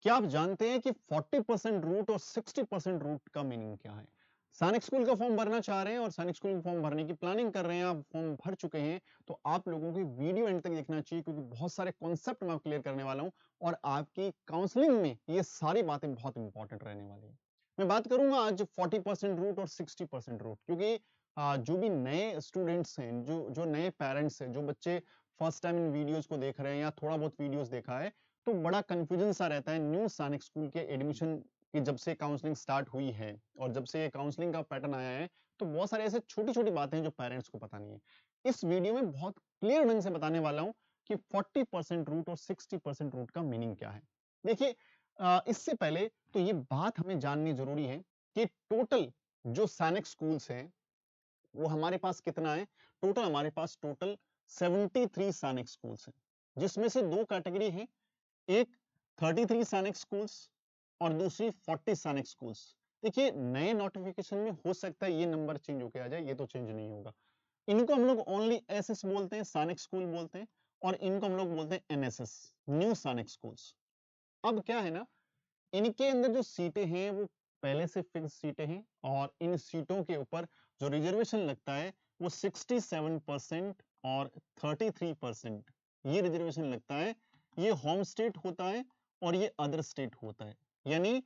क्या आप जानते हैं कि 40% रूट और 60% रूट का मीनिंग क्या है? सैनिक स्कूल का फॉर्म भरना चाह रहे हैं और सैनिक स्कूल में फॉर्म भरने की प्लानिंग कर रहे हैं, आप फॉर्म भर चुके हैं, तो आप लोगों की वीडियो एंड तक देखना चाहिए क्योंकि बहुत सारे कॉन्सेप्ट मैं क्लियर करने वाला हूँ और आपकी काउंसलिंग में ये सारी बातें बहुत इंपॉर्टेंट रहने वाली है। मैं बात करूंगा आज 40% रूट और 60% रूट क्योंकि जो भी नए स्टूडेंट्स हैं, जो नए पेरेंट्स हैं, जो बच्चे फर्स्ट टाइम इन वीडियोस को देख रहे हैं या थोड़ा बहुत वीडियोस देखा है, तो बड़ा कंफ्यूजन सा रहता है न्यू सैनिक स्कूल के एडमिशन की जब से काउंसलिंग स्टार्ट हुई है और जब से ये काउंसलिंग का पैटर्न आया है, तो बहुत सारे ऐसे छोटी-छोटी बातें हैं जो पेरेंट्स को पता नहीं है। इस वीडियो में बहुत क्लियर ढंग से बताने वाला हूँ कि 40% रूट और 60% रूट का मीनिंग क्या है। देखिए इससे पहले तो ये बात हमें जाननी ज़रूरी है कि टोटल जो सैनिक स्कूल्स हैं, वो हमारे पास कितना है? टोटल हमारे पास टोटल 73 सैनिक स्कूल्स हैं, जिसमें से 2 कैटेगरी है, एक 33 सैनिक स्कूल्स और दूसरी 40 सैनिक स्कूल्स। देखिए नए नोटिफिकेशन में हो सकता है ये नंबर चेंज होके आ जाए, ये तो चेंज नहीं होगा। इनको हम लोग ओनली एसएस बोलते हैं, सैनिक स्कूल बोलते हैं और इनको हम लोग बोलते हैं एनएसएस, न्यू सैनिक स्कूल्स। अब क्या है ना, इनके अंदर जो सीटें हैं वो पहले से फिक्स सीटें हैं और इन सीटों के ऊपर जो रिजर्वेशन लगता है वो 67% और 33% ये रिजर्वेशन लगता है। ये होम स्टेट होता है और ये अदर स्टेट होता है। यानी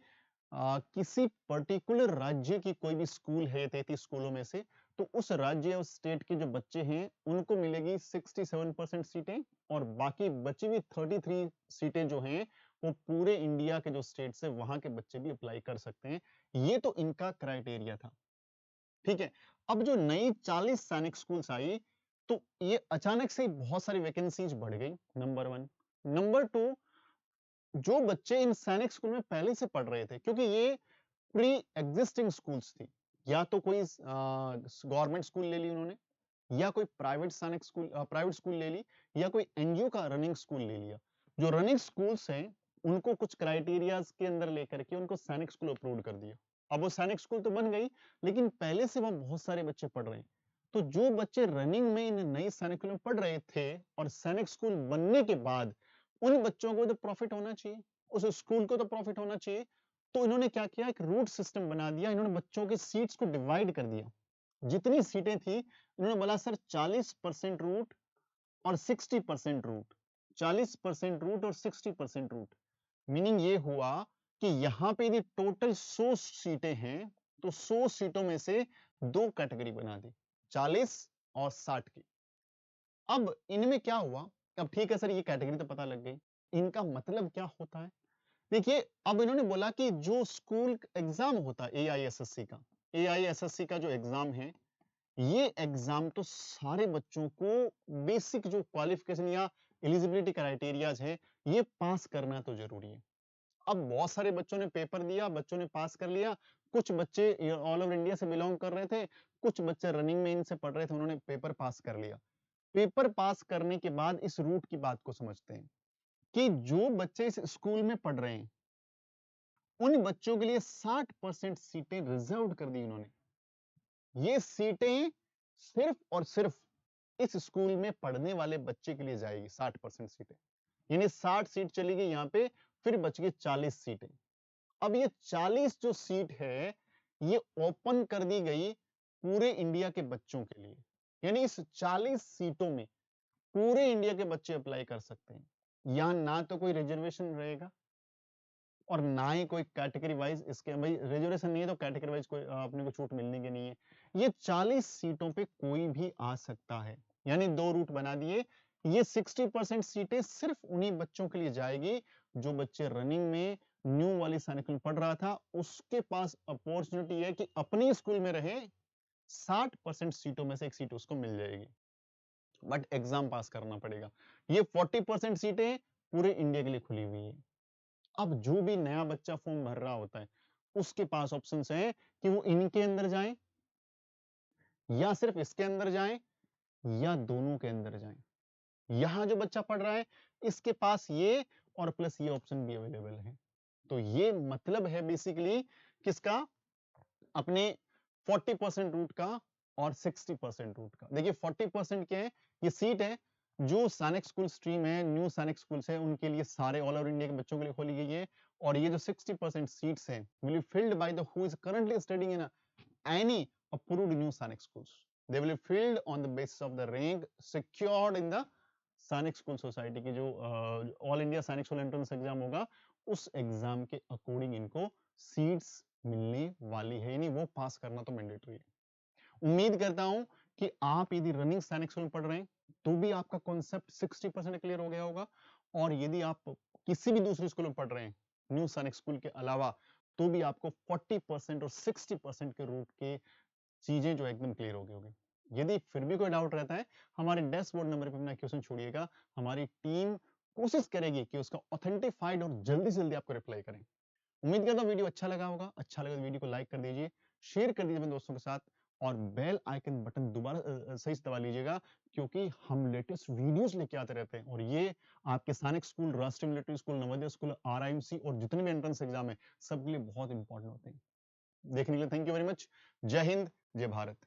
किसी पर्टिकुलर राज्य की कोई भी स्कूल है 33 स्कूलों में से, तो उस राज्य और स्टेट के जो बच्चे हैं उनको मिलेगी 67% सीटें और बाकी बची हुई 33 सीटें जो हैं वो पूरे इंडिया के जो स्टेट्स है वहां के बच्चे भी अप्लाई कर सकते हैं। ये तो इनका क्राइटेरिया था। ठीक है। अब जो नई 40 सैनिक स्कूल्स आई, तो ये अचानक से बहुत सारी वैकेंसीज बढ़ गई, नंबर वन। नंबर टू, जो बच्चे इन सैनिक स्कूल में पहले से पढ़ रहे थे, क्योंकि ये प्री एग्जिस्टिंग स्कूल्स थी, या तो कोई गवर्नमेंट स्कूल ले ली उन्होंने, या कोई प्राइवेट सैनिक स्कूल प्राइवेट स्कूल ले ली, या कोई एनजीओ का रनिंग स्कूल ले लिया। जो रनिंग स्कूल्स हैं उनको कुछ क्राइटेरियाज के अंदर लेकर के उनको सैनिक स्कूल अप्रूव कर दिया। अब वो सैनिक स्कूल तो बन गई, लेकिन पहले से वहां बहुत सारे बच्चे पढ़ रहे हैं। तो जो बच्चे रनिंग में इन नई सैनिक स्कूल में पढ़ रहे थे और सैनिक स्कूल बनने के बाद उन बच्चों को तो प्रॉफिट होना चाहिए, उस स्कूल को तो प्रॉफिट होना चाहिए। तो इन्होंने क्या किया, एक रूट सिस्टम बना दिया, इन्होंने बच्चों के सीट्स को डिवाइड कर दिया। जितनी सीटें थी इन्होंने बोला सर 40% रूट और 60% रूट, 40% रूट और 60% रूट। मीनिंग ये हुआ कि यहाँ पे यदि टोटल 100 सीटें हैं तो 100 सीटों में से दो कैटेगरी बना दी, 40 और 60 की। अब इनमें क्या हुआ, अब ठीक है सर ये कैटेगरी तो पता लग गई, इनका मतलब क्या होता है? देखिए अब इन्होंने बोला कि जो स्कूल एग्जाम होता है एआईएसएससी का, एआईएसएससी का जो एग्जाम है, ये एग्जाम तो सारे बच्चों को बेसिक जो क्वालिफिकेशन या एलिजिबिलिटी क्राइटेरियाज है ये पास करना तो जरूरी है। अब बहुत सारे बच्चों ने पेपर दिया, बच्चों ने पास कर लिया। कुछ बच्चे ऑल ओवर इंडिया से बिलोंग कर रहे थे, कुछ बच्चे रनिंग में इनसे पढ़ रहे थे, उन्होंने पेपर पास कर लिया। पेपर पास करने के बाद इस रूट की बात को समझते हैं कि जो बच्चे इस स्कूल में पढ़ रहे हैं उन बच्चों के लिए 60% सीटें रिजर्व कर दी इन्होंने। ये सीटें सिर्फ और सिर्फ इस स्कूल में पढ़ने वाले बच्चे के लिए जाएगी, 60% सीटें। यानी 60 सीट चली गई यहाँ पे, फिर बच गई 40 सीटें। अब ये 40 जो सीट है ये ओपन कर दी गई पूरे इंडिया के बच्चों के लिए। यानी इस 40 सीटों में पूरे इंडिया के बच्चे अप्लाई कर सकते हैं। यहाँ ना तो कोई रिजर्वेशन रहेगा और ना ही कोई कैटेगरी वाइज, इसके भाई रिजर्वेशन नहीं है तो कैटेगरी वाइज कोई अपने को छूट मिलने की नहीं है। ये 40 सीटों पे कोई भी आ सकता है, यानी दो रूट बना दिए। ये 60% सीटें सिर्फ उन्हीं बच्चों के लिए जाएगी जो बच्चे रनिंग में न्यू वाली सैनिक में पढ़ रहा था, उसके पास अपॉर्चुनिटी है कि अपनी स्कूल में रहे, 60% सीटों में से एक सीट उसको मिल जाएगी, बट एग्जाम पास करना पड़ेगा। ये 40% सीटें पूरे इंडिया के लिए खुली हुई है। अब जो भी नया बच्चा फॉर्म भर रहा होता है उसके पास ऑप्शंस हैं कि वो इनके अंदर जाए या सिर्फ इसके अंदर जाए या दोनों के अंदर जाए। यहां जो बच्चा पढ़ रहा है इसके पास ये और प्लस ये ऑप्शन भी अवेलेबल है। तो ये मतलब है बेसिकली किसका, अपने 40% रूट का और 60% रूट का। देखिए 40% क्या है, ये सीट है जो सैनिक स्कूल स्ट्रीम है, न्यू सैनिक स्कूल्स है, उनके लिए सारे ऑल ओवर इंडिया के बच्चों के लिए खोली गई है। और ये जो 60% सीट्स हैं will be filled by the who is currently studying in any approved new Sanic schools. They will be filled on the basis of the rank secured in the Sanic School Society की जो all India सैनिक school entrance exam होगा, उस exam के according इनको seats मिलने वाली है, यानी वो पास करना तो मैंडेटरी है। उम्मीद करता हूं कि आप यदि रनिंग सैनिक स्कूल में पढ़ रहे हैं तो भी आपका कॉन्सेप्ट 60% क्लियर हो गया होगा, और यदि आप किसी भी दूसरे स्कूल में पढ़ रहे हैं न्यू सैनिक स्कूल के अलावा, तो भी आपको 40% और 60% के रूट के चीजें जो एकदम क्लियर हो गई होगी। यदि फिर भी कोई डाउट रहता है, हमारे डैशबोर्ड नंबर पे अपना क्वेश्चन छोड़िएगा, हमारी टीम कोशिश करेगी कि उसका ऑथेंटिफाइड और जल्दी से जल्दी आपको रिप्लाई करें। उम्मीद करता हूँ वीडियो अच्छा लगा होगा। अच्छा लगा तो वीडियो को लाइक कर दीजिए, शेयर कर दीजिए अपने दोस्तों के साथ, और बेल आइकन बटन दोबारा सही से दबा लीजिएगा, क्योंकि हम लेटेस्ट वीडियोस लेके आते रहते हैं, और ये आपके सैनिक स्कूल, राष्ट्रीय military school, Navodaya school, RIMC और जितने भी एंट्रेंस एग्जाम है सबके लिए बहुत इंपॉर्टेंट होते हैं। देखने के लिए थैंक यू वेरी मच। जय हिंद, जय भारत।